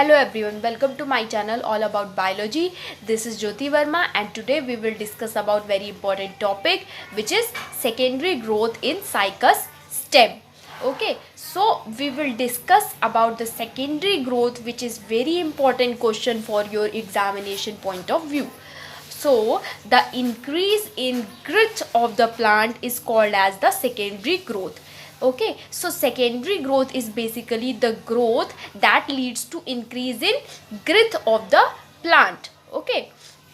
Hello everyone, welcome to my channel all about biology. This is Jyoti Verma and today we will discuss about very important topic which is secondary growth in cycas stem. Okay, so we will discuss about the secondary growth, which is very important question for your examination point of view. So the increase in girth of the plant is called as the secondary growth. Okay, so secondary growth is basically the growth that leads to increase in girth of the plant. Okay,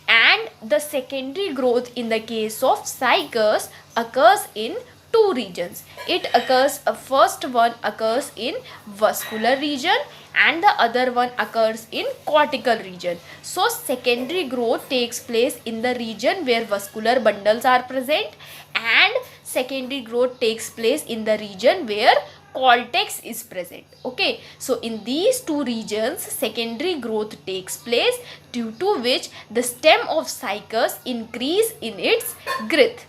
and the secondary growth in the case of cycas occurs in two regions. It occurs, first one occurs in vascular region and the other one occurs in cortical region. So secondary growth takes place in the region where vascular bundles are present, and secondary growth takes place in the region where cortex is present. Okay, so in these two regions secondary growth takes place, due to which the stem of cycas increase in its girth.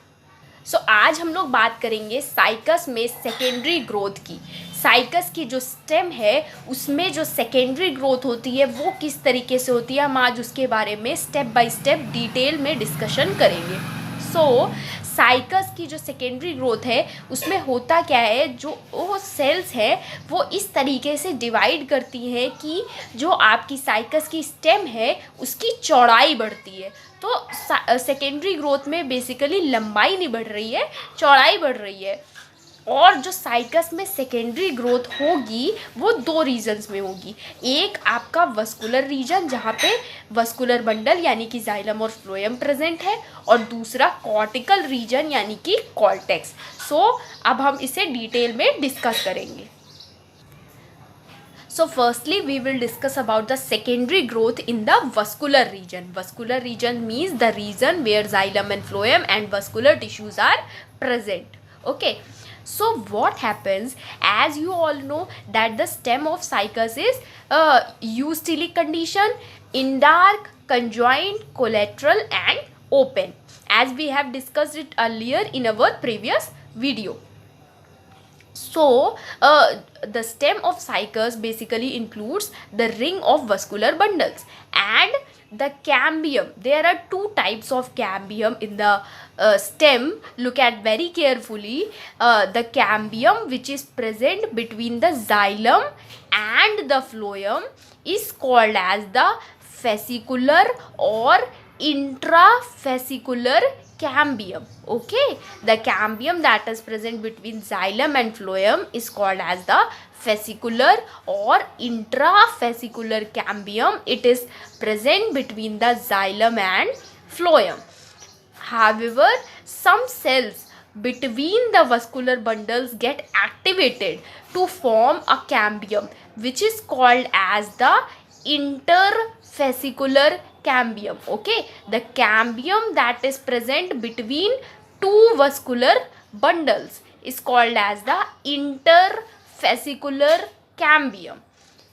सो आज हम लोग बात करेंगे cycas में secondary growth की. Cycas की जो stem है उसमें जो सेकेंडरी ग्रोथ होती है वो किस तरीके से होती है, हम आज उसके बारे में स्टेप बाय स्टेप डिटेल में डिस्कशन करेंगे. सो साइकस की जो सेकेंडरी ग्रोथ है उसमें होता क्या है, जो वो सेल्स है वो इस तरीके से डिवाइड करती हैं कि जो आपकी साइकस की स्टेम है उसकी चौड़ाई बढ़ती है. तो सेकेंडरी ग्रोथ में बेसिकली लंबाई नहीं बढ़ रही है, चौड़ाई बढ़ रही है. और जो साइकस में सेकेंडरी ग्रोथ होगी वो दो रीजन्स में होगी. एक आपका वस्कुलर रीजन जहाँ पे वस्कुलर बंडल यानी कि जाइलम और फ्लोएम प्रेजेंट है, और दूसरा कॉर्टिकल रीजन यानी कि कॉर्टेक्स. सो अब हम इसे डिटेल में डिस्कस करेंगे. So firstly we will discuss about the secondary growth in the vascular region. Vascular region means the region where xylem and phloem and vascular tissues are present. Okay, so what happens, as you all know that the stem of cycas is eustelic condition, indark, conjoined, collateral and open, as we have discussed it earlier in our previous video. So the stem of cycas basically includes the ring of vascular bundles and the cambium. There are two types of cambium in the stem. Look at very carefully. The cambium which is present between the xylem and the phloem is called as the fascicular or intrafascicular cambium. Okay, the cambium that is present between xylem and phloem is called as the fascicular or intrafascicular cambium. It is present between the xylem and phloem. However, some cells between the vascular bundles get activated to form a cambium which is called as the interfascicular cambium. Okay, the cambium that is present between two vascular bundles is called as the interfascicular cambium.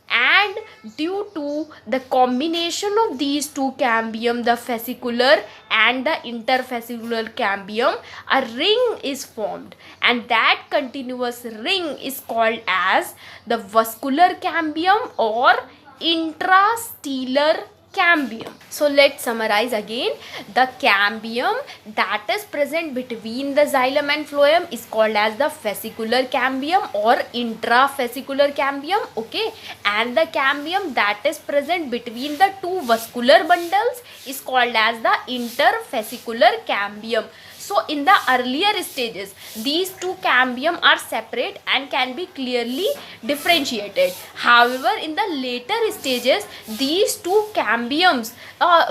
And due to the combination of these two cambium, the fascicular and the interfascicular cambium, a ring is formed, and that continuous ring is called as the vascular cambium or intrastellar cambium. So let's summarize again. The cambium that is present between the xylem and phloem is called as the fascicular cambium or intrafascicular cambium. Okay, and the cambium that is present between the two vascular bundles is called as the interfascicular cambium. So in the earlier stages these two cambium are separate and can be clearly differentiated. However, in the later stages these two cambiums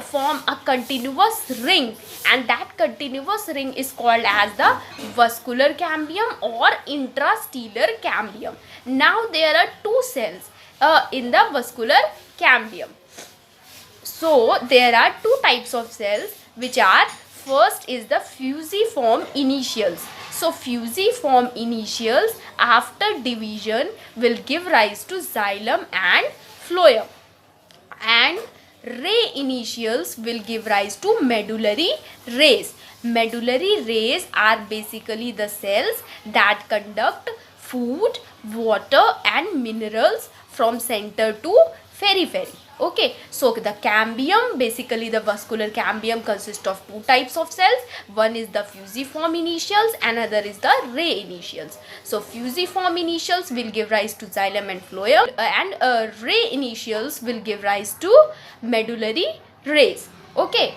form a continuous ring, and that continuous ring is called as the vascular cambium or intrastellar cambium. Now there are two cells in the vascular cambium. So there are two types of cells which are, first is the fusiform initials. So fusiform initials after division will give rise to xylem and phloem, and ray initials will give rise to medullary rays. Medullary rays are basically the cells that conduct food, water and minerals from center to periphery. Okay, so the cambium, basically the vascular cambium consists of two types of cells. One is the fusiform initials, another is the ray initials. So fusiform initials will give rise to xylem and phloem, and ray initials will give rise to medullary rays. Okay.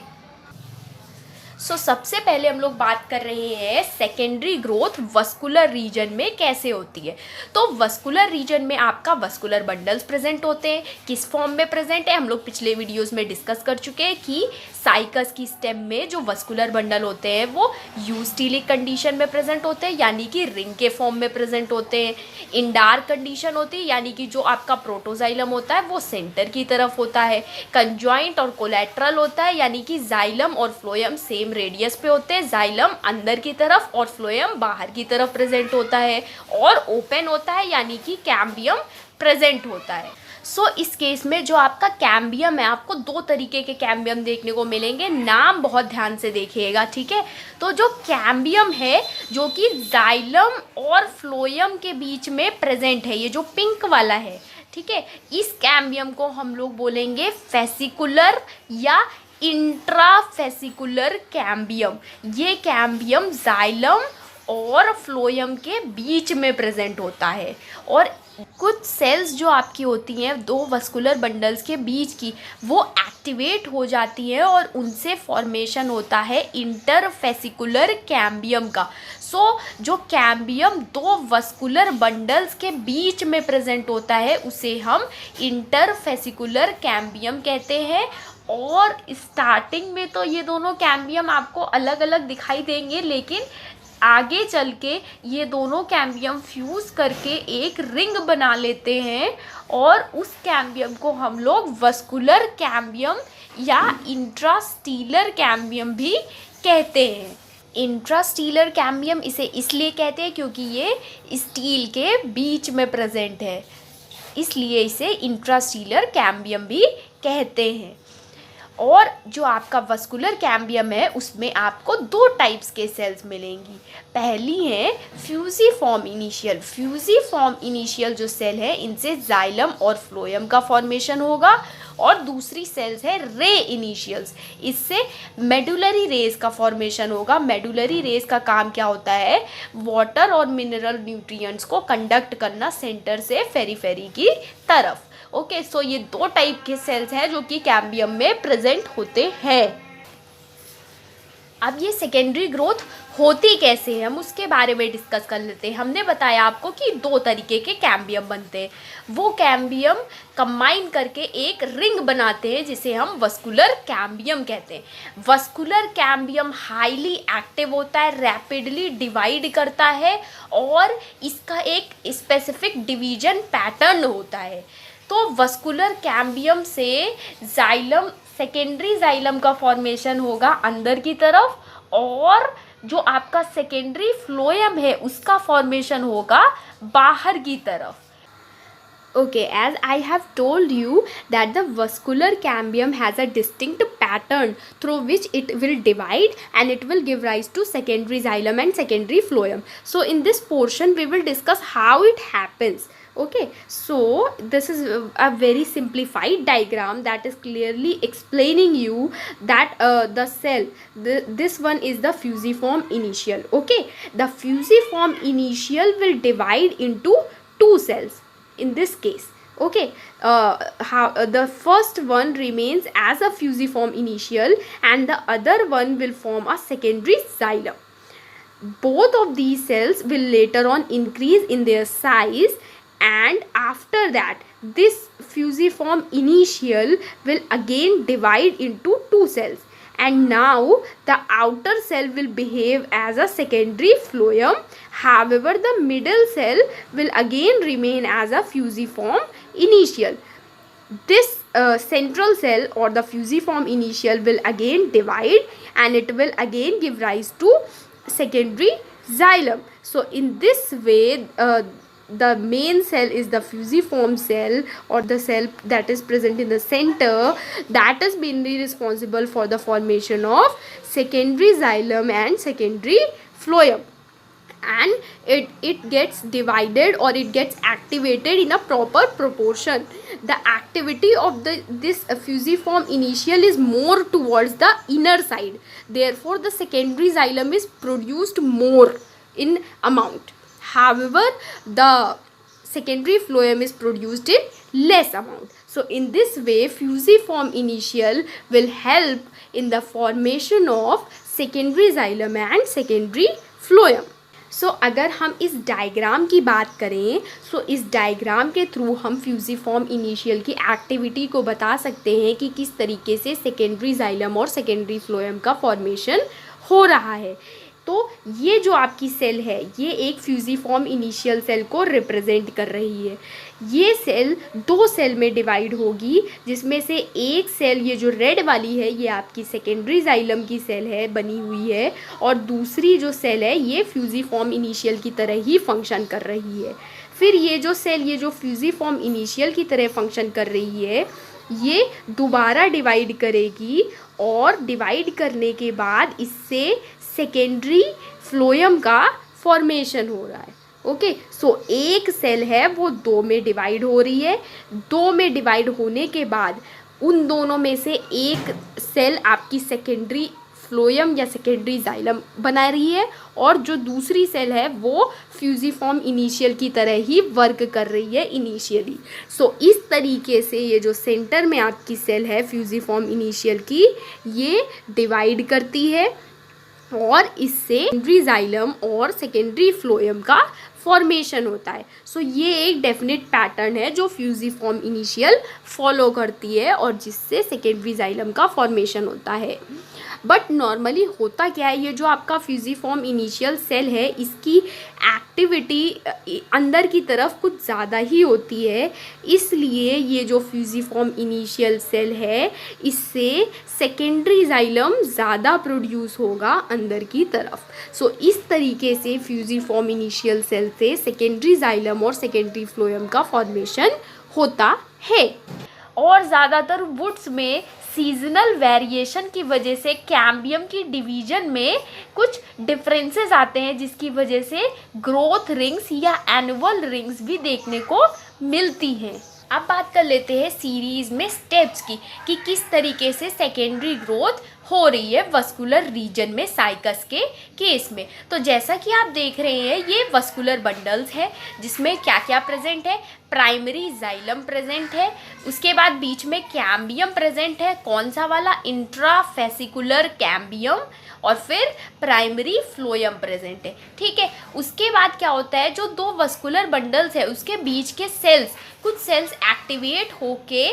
सो सबसे पहले हम लोग बात कर रहे हैं secondary growth vascular reason में कैसे होती है। तो वस्कुलर रीजन में आपका वस्कुलर बंडल्स प्रेजेंट होते हैं। किस फॉर्म में प्रेजेंट है हम लोग पिछले वीडियोस में डिस्कस कर चुके हैं कि साइकस की स्टेम में जो वस्कुलर बंडल होते हैं वो यूस्टीलिक कंडीशन में प्रेजेंट होते हैं, यानी कि रिंग के फॉर्म में प्रेजेंट होते हैं। इंडार कंडीशन होती है, यानी कि जो आपका प्रोटोजाइलम होता है वो सेंटर की तरफ होता है। कंजॉइंट और कोलैटरल होता है, यानी कि जाइलम और फ्लोएम सेम रेडियस पे होते हैं। जाइलम अंदर की तरफ और फ्लोएम बाहर की तरफ प्रेजेंट होता है। और ओपन होता है, यानी कि कैम्बियम प्रेजेंट होता है। सो इस केस में जो आपका कैम्बियम है, आपको दो तरीके के कैम्बियम देखने को मिलेंगे। नाम बहुत ध्यान से देखिएगा, ठीक है। तो जो कैम्बियम है जो कि जाइलम और फ्लोएम के बीच में प्रेजेंट है, ये जो पिंक वाला है, ठीक है, इस कैम्बियम को हम लोग बोलेंगे फेसिकुलर या इंट्राफेसिकुलर कैम्बियम। ये कैम्बियम जाइलम और फ्लोएम के बीच में प्रेजेंट होता है। और कुछ सेल्स जो आपकी होती हैं दो वस्कुलर बंडल्स के बीच की, वो एक्टिवेट हो जाती हैं और उनसे फॉर्मेशन होता है इंटरफेसिकुलर कैम्बियम का। सो जो कैम्बियम दो वस्कुलर बंडल्स के बीच में प्रेजेंट होता है उसे हम इंटरफेसिकुलर कैम्बियम कहते हैं। और स्टार्टिंग में तो ये दोनों कैम्बियम आपको अलग अलग दिखाई देंगे, लेकिन आगे चल के ये दोनों कैम्बियम फ्यूज़ करके एक रिंग बना लेते हैं और उस कैम्बियम को हम लोग वस्कुलर कैम्बियम या इंट्रास्टीलर कैम्बियम भी कहते हैं। इंट्रास्टीलर कैम्बियम इसे इसलिए कहते हैं क्योंकि ये स्टील के बीच में प्रेजेंट है, इसलिए इसे इंट्रास्टीलर कैम्बियम भी कहते हैं। और जो आपका वस्कुलर कैम्बियम है उसमें आपको दो टाइप्स के सेल्स मिलेंगी। पहली है फ्यूजिफॉर्म इनिशियल। फ्यूजिफॉर्म इनिशियल जो सेल है इनसे जाइलम और फ्लोएम का फॉर्मेशन होगा। और दूसरी सेल्स है रे इनिशियल्स, इससे मेडुलरी रेज का फॉर्मेशन होगा। मेडुलरी रेज का काम क्या होता है, वाटर और मिनरल न्यूट्रिएंट्स को कंडक्ट करना सेंटर से फेरीफेरी की तरफ। ओके, सो ये दो टाइप के सेल्स हैं जो कि कैम्बियम में प्रेजेंट होते हैं। अब ये सेकेंडरी ग्रोथ होती कैसे है हम उसके बारे में डिस्कस कर लेते हैं। हमने बताया आपको कि दो तरीके के कैम्बियम बनते हैं। वो कैम्बियम कंबाइन करके एक रिंग बनाते हैं जिसे हम वस्कुलर कैम्बियम कहते हैं। वस्कुलर कैम्बियम हाईली एक्टिव होता है, रैपिडली डिवाइड करता है और इसका एक स्पेसिफिक डिवीजन पैटर्न होता है। तो वस्कुलर कैम्बियम से जाइलम, सेकेंडरी जाइलम का फॉर्मेशन होगा अंदर की तरफ, और जो आपका सेकेंडरी फ्लोएम है उसका फॉर्मेशन होगा बाहर की तरफ। Okay, as I have told you that the vascular cambium has a distinct pattern through which it will divide and it will give rise to secondary xylem and secondary phloem. So in this portion we will discuss how it happens. Okay, so this is a very simplified diagram that is clearly explaining you that the cell, this one is the fusiform initial. Okay, the fusiform initial will divide into two cells in this case. Okay, the first one remains as a fusiform initial and the other one will form a secondary xylem. Both of these cells will later on increase in their size, and after that this fusiform initial will again divide into two cells, and now the outer cell will behave as a secondary phloem. However, the middle cell will again remain as a fusiform initial. This central cell or the fusiform initial will again divide and it will again give rise to secondary xylem. So in this way the main cell is the fusiform cell, or the cell that is present in the center, that is mainly responsible for the formation of secondary xylem and secondary phloem. and it gets divided or it gets activated in a proper proportion. The activity of this fusiform initial is more towards the inner side, therefore the secondary xylem is produced more in amount. However, the secondary phloem is produced in less amount. So in this way fusiform initial will help in the formation of secondary xylem and secondary phloem. सो अगर हम इस diagram की बात करें, सो इस diagram के through हम fusiform initial की एक्टिविटी को बता सकते हैं कि किस तरीके से सेकेंडरी जाइलम और सेकेंडरी फ्लोएम का फॉर्मेशन हो रहा है. तो ये जो आपकी सेल है ये एक फ्यूजिफॉर्म इनिशियल सेल को रिप्रेजेंट कर रही है. ये सेल दो सेल में डिवाइड होगी, जिसमें से एक सेल ये जो रेड वाली है ये आपकी सेकेंडरी जाइलम की सेल है बनी हुई है, और दूसरी जो सेल है ये फ्यूजिफॉर्म इनिशियल की तरह ही फंक्शन कर रही है. फिर ये जो सेल ये जो फ्यूजिफॉर्म इनिशियल की तरह फंक्शन कर रही है ये दोबारा डिवाइड करेगी, और डिवाइड करने के बाद इससे सेकेंडरी फ्लोएम का फॉर्मेशन हो रहा है. ओके, सो एक सेल है वो दो में डिवाइड हो रही है. दो में डिवाइड होने के बाद उन दोनों में से एक सेल आपकी सेकेंडरी फ्लोएम या सेकेंडरी जाइलम बना रही है, और जो दूसरी सेल है वो फ्यूजिफॉर्म इनिशियल की तरह ही वर्क कर रही है इनिशियली. सो इस तरीके से ये जो सेंटर में आपकी सेल है फ्यूजिफॉर्म इनिशियल की ये डिवाइड करती है, और इससे सेकेंडरी जाइलम और सेकेंडरी फ्लोएम का फॉर्मेशन होता है. सो ये एक डेफिनेट पैटर्न है जो फ्यूजिफॉर्म इनिशियल फॉलो करती है और जिससे सेकेंडरी जाइलम का फॉर्मेशन होता है. बट नॉर्मली होता क्या है, ये जो आपका फ्यूजिफॉर्म इनिशियल सेल है इसकी एक्टिविटी अंदर की तरफ कुछ ज़्यादा ही होती है, इसलिए ये जो फ्यूजिफॉर्म इनिशियल सेल है इससे सेकेंडरी जाइलम ज़्यादा प्रोड्यूस होगा अंदर की तरफ. सो इस तरीके से फ्यूजिफॉर्म इनिशियल सेल से सेकेंडरी जाइलम और सेकेंडरी फ्लोएम का फॉर्मेशन होता है. और ज़्यादातर वुड्स में सीजनल वेरिएशन की वजह से कैम्बियम की डिवीजन में कुछ डिफरेंसेस आते हैं, जिसकी वजह से ग्रोथ रिंग्स या एनुअल रिंग्स भी देखने को मिलती हैं. अब बात कर लेते हैं सीरीज़ में स्टेप्स की कि किस तरीके से सेकेंडरी ग्रोथ हो रही है वस्कुलर रीजन में साइकस के केस में. तो जैसा कि आप देख रहे हैं ये वस्कुलर बंडल्स है जिसमें क्या क्या प्रेजेंट है. प्राइमरी जाइलम प्रेजेंट है, उसके बाद बीच में कैम्बियम प्रेजेंट है. कौन सा वाला? Intrafascicular cambium. और फिर प्राइमरी फ्लोएम प्रेजेंट है. ठीक है, उसके बाद क्या होता है जो दो वस्कुलर बंडल्स है उसके बीच के सेल्स, कुछ सेल्स एक्टिवेट होके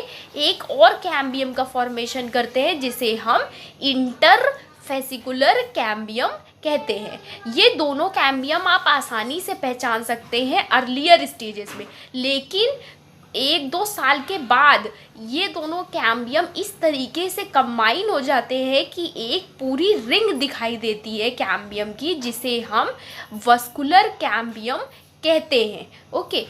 एक और कैम्बियम का फॉर्मेशन करते हैं जिसे हम इंटरफेसिकुलर कैम्बियम कहते हैं. ये दोनों कैम्बियम आप आसानी से पहचान सकते हैं अर्लियर स्टेजेस में, लेकिन एक दो साल के बाद ये दोनों कैम्बियम इस तरीके से कंबाइन हो जाते हैं कि एक पूरी रिंग दिखाई देती है कैम्बियम की, जिसे हम वस्कुलर कैम्बियम कहते हैं. ओके,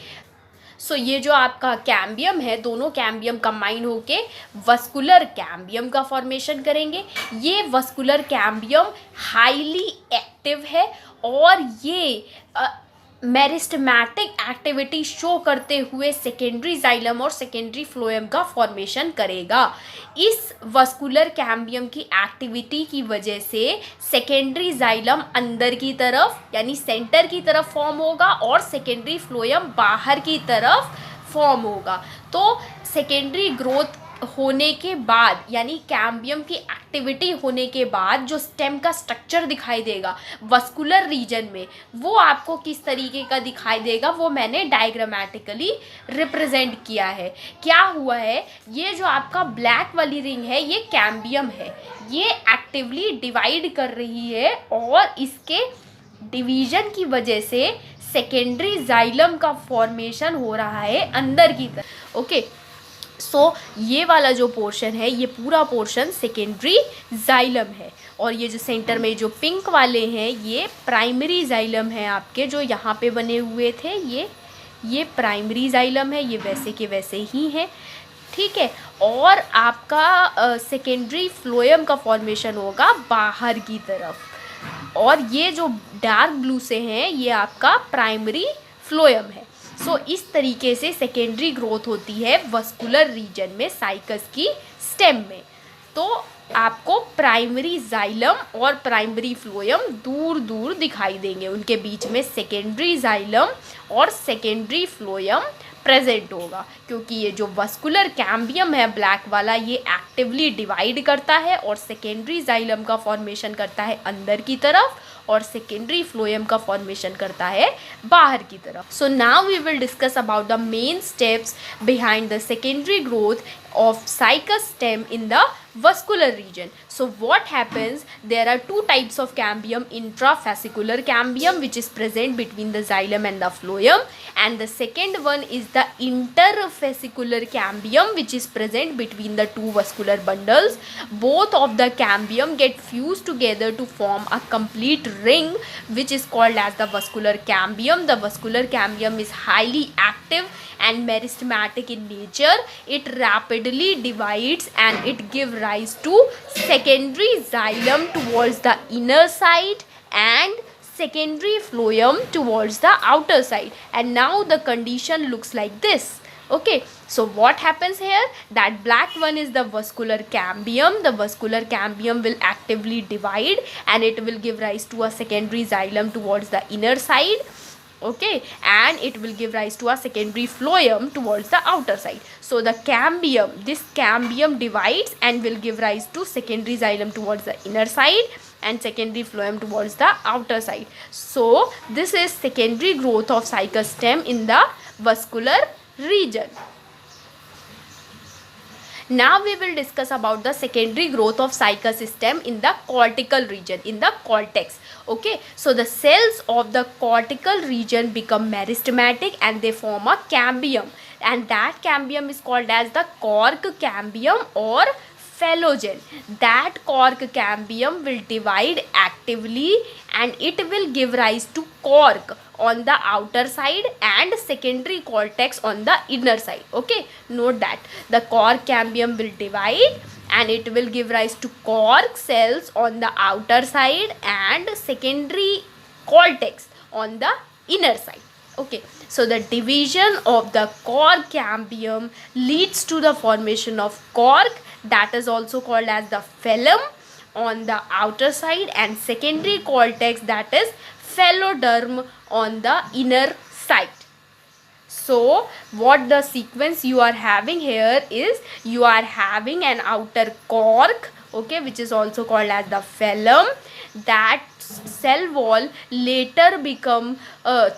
सो ये जो आपका कैम्बियम है दोनों कैम्बियम कंबाइन होके वस्कुलर कैम्बियम का फॉर्मेशन करेंगे. ये वस्कुलर कैम्बियम हाईली एक्टिव है और ये मेरिस्टेमेटिक एक्टिविटी शो करते हुए सेकेंडरी जाइलम और सेकेंडरी फ्लोएम का फॉर्मेशन करेगा. इस वस्कुलर कैम्बियम की एक्टिविटी की वजह से सेकेंडरी जाइलम अंदर की तरफ यानी सेंटर की तरफ फॉर्म होगा और सेकेंडरी फ्लोएम बाहर की तरफ फॉर्म होगा. तो सेकेंडरी ग्रोथ होने के बाद यानी कैम्बियम की एक्टिविटी होने के बाद जो स्टेम का स्ट्रक्चर दिखाई देगा वस्कुलर रीजन में वो आपको किस तरीके का दिखाई देगा वो मैंने डायग्रामेटिकली रिप्रेजेंट किया है. क्या हुआ है, ये जो आपका ब्लैक वाली रिंग है ये कैम्बियम है, ये एक्टिवली डिवाइड कर रही है और इसके डिवीजन की वजह से सेकेंडरी जाइलम का फॉर्मेशन हो रहा है अंदर की तरफ. ओके, सो ये वाला जो पोर्शन है ये पूरा पोर्शन सेकेंडरी जाइलम है, और ये जो सेंटर में जो पिंक वाले हैं ये प्राइमरी जाइलम है आपके जो यहाँ पे बने हुए थे. ये प्राइमरी जाइलम है, ये वैसे के वैसे ही हैं. ठीक है, और आपका सेकेंडरी फ्लोएम का फॉर्मेशन होगा बाहर की तरफ. और ये जो डार्क ब्लू से हैं ये आपका प्राइमरी फ्लोएम है। सो इस तरीके से सेकेंडरी ग्रोथ होती है वस्कुलर रीजन में साइकस की स्टेम में। तो आपको प्राइमरी जाइलम और प्राइमरी फ्लोएम दूर दूर दिखाई देंगे, उनके बीच में सेकेंडरी जाइलम और सेकेंडरी फ्लोएम प्रेजेंट होगा, क्योंकि ये जो वस्कुलर कैम्बियम है ब्लैक वाला ये एक्टिवली डिवाइड करता है और सेकेंडरी जाइलम का फॉर्मेशन करता है अंदर की तरफ और सेकेंडरी फ्लोएम का फॉर्मेशन करता है बाहर की तरफ। So now we will discuss about the main steps behind the secondary growth of cycus stem in the vascular region. So what happens, there are two types of cambium: intrafascicular cambium which is present between the xylem and the phloem, and the second one is the interfascicular cambium which is present between the two vascular bundles. Both of the cambium get fused together to form a complete ring which is called as the vascular cambium. The vascular cambium is highly active and meristematic in nature. It rapidly divides and it gives rise to secondary xylem towards the inner side and secondary phloem towards the outer side. And now the condition looks like this. Okay, so what happens here, that black one is the vascular cambium. The vascular cambium will actively divide and it will give rise to a secondary xylem towards the inner side. Okay, and it will give rise to a secondary phloem towards the outer side. So the cambium, this cambium divides and will give rise to secondary xylem towards the inner side and secondary phloem towards the outer side. So this is secondary growth of cycus stem in the vascular region. Now we will discuss about the secondary growth of cycus stem in the cortical region, in the cortex. Okay, so the cells of the cortical region become meristematic and they form a cambium, and that cambium is called as the cork cambium or phallogen. That cork cambium will divide actively and it will give rise to cork on the outer side and secondary cortex on the inner side. Okay, note that the cork cambium will divide and it will give rise to cork cells on the outer side and secondary cortex on the inner side. Okay, so the division of the cork cambium leads to the formation of cork, that is also called as the phellum on the outer side, and secondary cortex, that is phalloderm on the inner side. So what the sequence you are having here is, you are having an outer cork, okay, which is also called as the phellum. That cell wall later become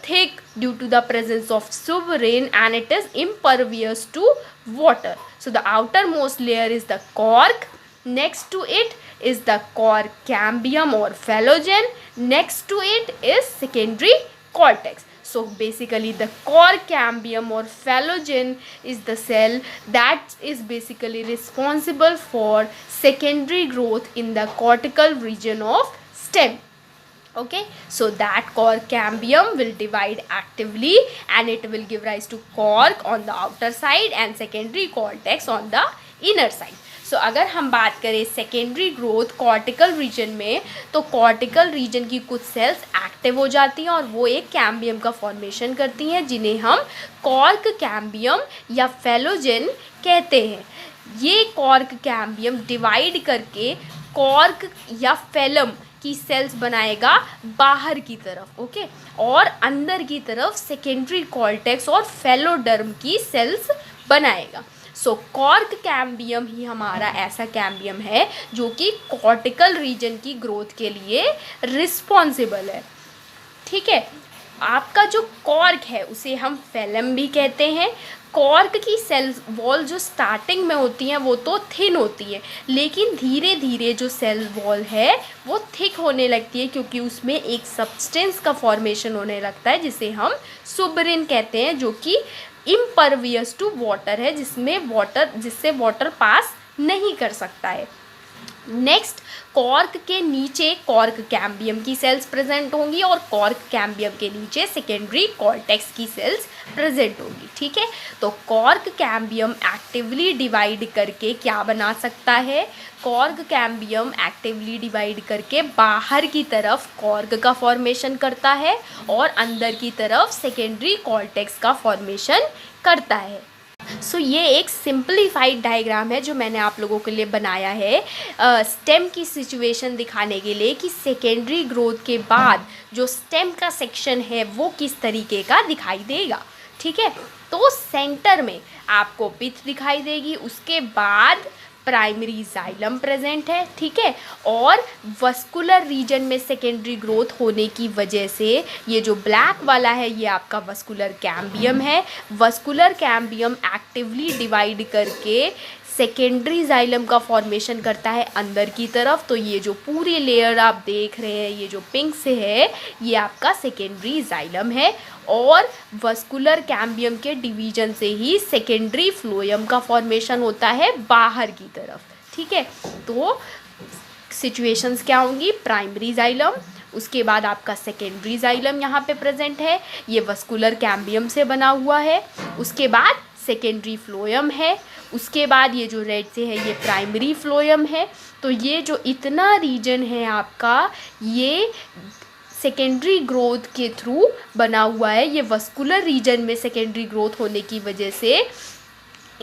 thick due to the presence of suberin and it is impervious to water. So the outermost layer is the cork, next to it is the cork cambium or phallogen, next to it is secondary cortex. So basically the cork cambium or phallogen is the cell that is basically responsible for secondary growth in the cortical region of stem. Okay, so that cork cambium will divide actively and it will give rise to cork on the outer side and secondary cortex on the inner side. सो अगर हम बात करें secondary growth cortical reason में, तो cortical reason की कुछ sales active हो जाती हैं और वो एक कैम्बियम का फॉर्मेशन करती हैं जिन्हें हम कॉर्क कैम्बियम या फेलोजेन कहते हैं। ये कॉर्क कैम्बियम डिवाइड करके कॉर्क या फेलम की सेल्स बनाएगा बाहर की तरफ, ओके, और अंदर की तरफ सेकेंडरी कॉर्टेक्स और फेलोडर्म की सेल्स बनाएगा। सो कॉर्क कैम्बियम ही हमारा ऐसा कैम्बियम है जो कि कॉर्टिकल रीजन की ग्रोथ के लिए रिस्पॉन्सिबल है। ठीक है, आपका जो कॉर्क है उसे हम फेलम भी कहते हैं। कॉर्क की सेल वॉल जो स्टार्टिंग में होती हैं वो तो थिन होती है, लेकिन धीरे धीरे जो सेल वॉल है वो थिक होने लगती है क्योंकि उसमें एक सब्सटेंस का फॉर्मेशन होने लगता है जिसे हम सुबरिन कहते हैं, जो कि इम्परवियस टू वाटर है, जिससे वाटर पास नहीं कर सकता है। नेक्स्ट, कॉर्क के नीचे कॉर्क कैम्बियम की सेल्स प्रेजेंट होंगी और कॉर्क कैम्बियम के नीचे सेकेंडरी कॉर्टेक्स की सेल्स प्रेजेंट होंगी, ठीक है। तो कॉर्क कैम्बियम एक्टिवली डिवाइड करके क्या बना सकता है, कॉर्क कैम्बियम एक्टिवली डिवाइड करके बाहर की तरफ कॉर्क का फॉर्मेशन करता है और अंदर की तरफ सेकेंडरी कॉर्टेक्स का फॉर्मेशन करता है। सो ये एक सिंपलीफाइड डायग्राम है जो मैंने आप लोगों के लिए बनाया है स्टेम की सिचुएशन दिखाने के लिए कि सेकेंडरी ग्रोथ के बाद जो स्टेम का सेक्शन है वो किस तरीके का दिखाई देगा, ठीक है। तो सेंटर में आपको पिथ दिखाई देगी, उसके बाद प्राइमरी जाइलम प्रेजेंट है, ठीक है। और वस्कुलर रीजन में सेकेंडरी ग्रोथ होने की वजह से ये जो ब्लैक वाला है ये आपका वस्कुलर कैम्बियम है। वस्कुलर कैम्बियम एक्टिवली डिवाइड करके सेकेंडरी जाइलम का फॉर्मेशन करता है अंदर की तरफ। तो ये जो पूरी लेयर आप देख रहे हैं, ये जो पिंक से है, ये आपका सेकेंडरी जाइलम है। और वस्कुलर कैम्बियम के डिवीजन से ही सेकेंडरी फ्लोएम का फॉर्मेशन होता है बाहर की तरफ, ठीक है। तो सिचुएशंस क्या होंगी, प्राइमरी जाइलम, उसके बाद आपका सेकेंडरी जाइलम यहाँ पे प्रेजेंट है, ये वस्कुलर कैम्बियम से बना हुआ है। उसके बाद सेकेंडरी फ्लोएम है, उसके बाद ये जो रेड से है ये प्राइमरी फ्लोएम है। तो ये जो इतना रीजन है आपका, ये सेकेंडरी ग्रोथ के थ्रू बना हुआ है। ये वस्कुलर रीजन में सेकेंडरी ग्रोथ होने की वजह से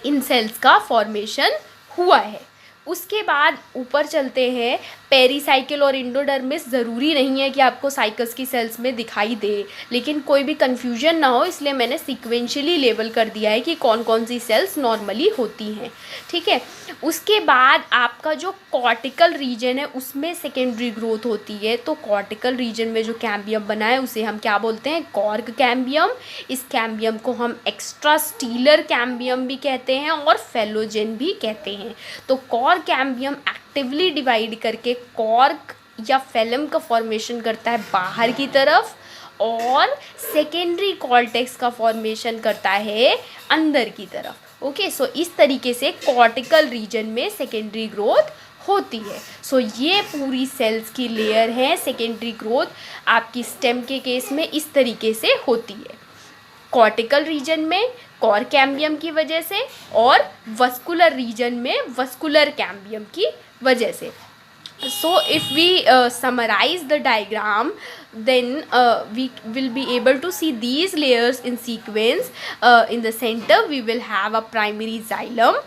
इन सेल्स का फॉर्मेशन हुआ है। उसके बाद ऊपर चलते हैं, पेरीसाइकिल और इंडोडर्मिस ज़रूरी नहीं है कि आपको साइकस की सेल्स में दिखाई दे, लेकिन कोई भी कन्फ्यूजन ना हो इसलिए मैंने सीक्वेंशियली लेबल कर दिया है कि कौन कौन सी सेल्स नॉर्मली होती हैं, ठीक है। उसके बाद आपका जो कॉर्टिकल रीजन है उसमें सेकेंडरी ग्रोथ होती है। तो कॉर्टिकल रीजन में जो कैम्बियम बना है उसे हम क्या बोलते हैं, कॉर्क कैम्बियम। इस कैम्बियम को हम एक्स्ट्रा स्टीलर कैम्बियम भी कहते हैं और फेलोजेन भी कहते हैं। तो कॉर्क कैम्बियम एक्टिवली डिवाइड करके कॉर्क या फेलम का फॉर्मेशन करता है बाहर की तरफ और सेकेंडरी कॉर्टेक्स का फॉर्मेशन करता है अंदर की तरफ। ओके, सो इस तरीके से कॉर्टिकल रीजन में सेकेंडरी ग्रोथ होती है। सो ये पूरी सेल्स की लेयर है। सेकेंडरी ग्रोथ आपकी स्टेम के केस में इस तरीके से होती है, कॉर्टिकल रीजन में कॉर्क कैम्बियम की वजह से और वस्कुलर रीजन में वस्कुलर कैम्बियम की वजह से। So if we summarize the diagram, then we will be able to see these layers in sequence. In the center we will have a primary xylem,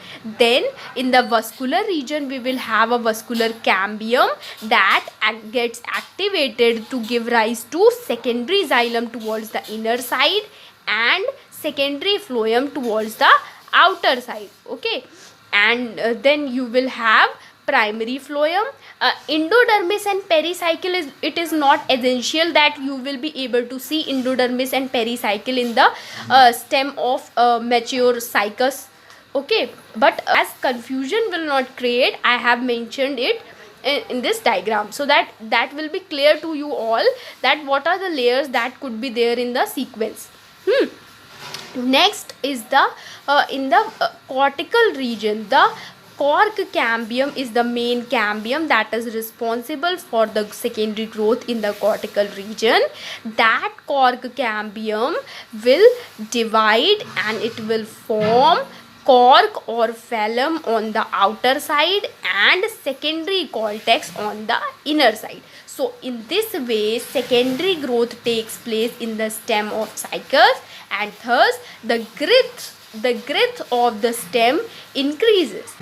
then in the vascular region we will have a vascular cambium that gets activated to give rise to secondary xylem towards the inner side and secondary phloem towards the outer side. Okay, and then you will have primary phloem. Endodermis and pericycle is not essential that you will be able to see endodermis and pericycle in the stem of mature cycas. Okay, but as confusion will not create, I have mentioned it in this diagram so that will be clear to you all that what are the layers that could be there in the sequence. Next is the in the cortical region, the cork cambium is the main cambium that is responsible for the secondary growth in the cortical region. That cork cambium will divide and it will form cork or phloem on the outer side and secondary cortex on the inner side. So in this way secondary growth takes place in the stem of cycas and thus the girth of the stem increases.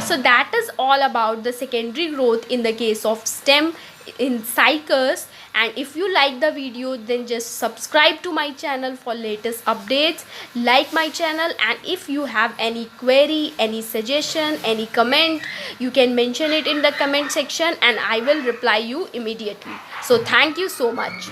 So that is all about the secondary growth in the case of stem in cycas. And if you like the video, then just subscribe to my channel for latest updates, like my channel, and if you have any query, any suggestion, any comment, you can mention it in the comment section and I will reply you immediately. So thank you so much.